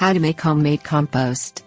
How to make homemade compost.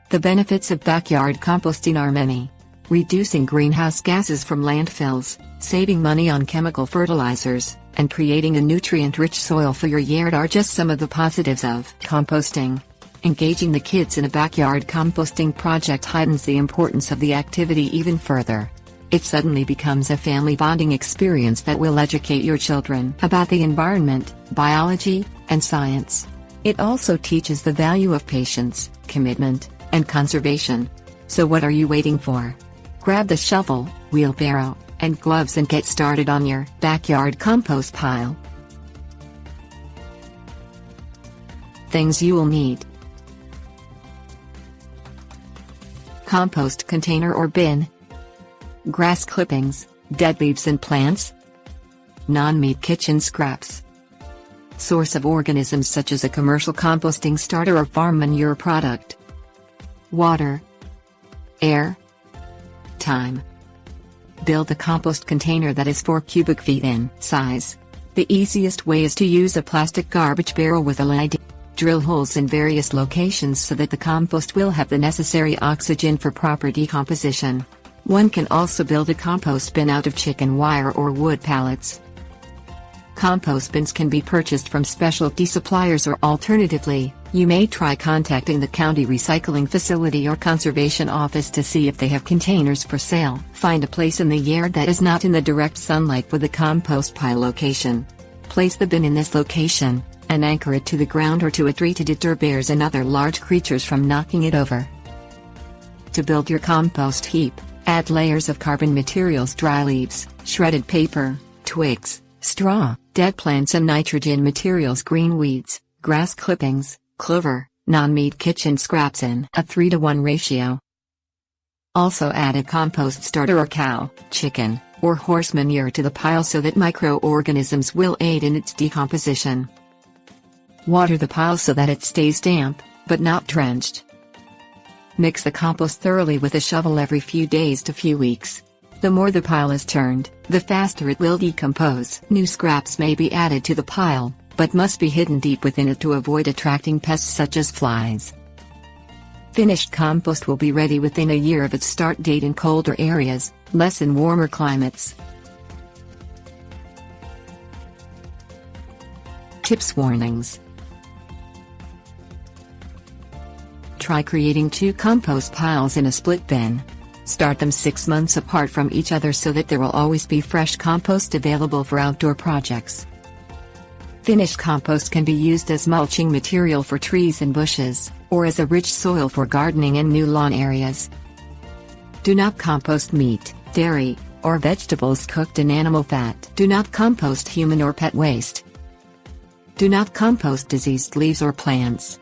The benefits of backyard composting are many. Reducing greenhouse gases from landfills, saving money on chemical fertilizers, and creating a nutrient-rich soil for your yard are just some of the positives of composting. Engaging the kids in a backyard composting project heightens the importance of the activity even further. It suddenly becomes a family bonding experience that will educate your children about the environment, biology, and science. It also teaches the value of patience, commitment, and conservation. So what are you waiting for? Grab the shovel, wheelbarrow, and gloves and get started on your backyard compost pile. Things you will need: compost container or bin, grass clippings, dead leaves and plants, non-meat kitchen scraps, source of organisms such as a commercial composting starter or farm manure product, water, air, time. Build a compost container that is 4 cubic feet in size. The easiest way is to use a plastic garbage barrel with a lid. Drill holes in various locations so that the compost will have the necessary oxygen for proper decomposition. One can also build a compost bin out of chicken wire or wood pallets. Compost bins can be purchased from specialty suppliers, or alternatively, you may try contacting the county recycling facility or conservation office to see if they have containers for sale. Find a place in the yard that is not in the direct sunlight with a compost pile location. Place the bin in this location, and anchor it to the ground or to a tree to deter bears and other large creatures from knocking it over. To build your compost heap, add layers of carbon materials: dry leaves, shredded paper, twigs, straw, dead plants, and nitrogen materials: green weeds, grass clippings, clover, non-meat kitchen scraps in a 3:1 ratio. Also add a compost starter or cow, chicken, or horse manure to the pile so that microorganisms will aid in its decomposition. Water the pile so that it stays damp, but not drenched. Mix the compost thoroughly with a shovel every few days to few weeks. The more the pile is turned, the faster it will decompose. New scraps may be added to the pile, but must be hidden deep within it to avoid attracting pests such as flies. Finished compost will be ready within a year of its start date in colder areas, less in warmer climates. Tips: warnings. Try creating 2 compost piles in a split bin. Start them 6 months apart from each other so that there will always be fresh compost available for outdoor projects. Finished compost can be used as mulching material for trees and bushes, or as a rich soil for gardening and new lawn areas. Do not compost meat, dairy, or vegetables cooked in animal fat. Do not compost human or pet waste. Do not compost diseased leaves or plants.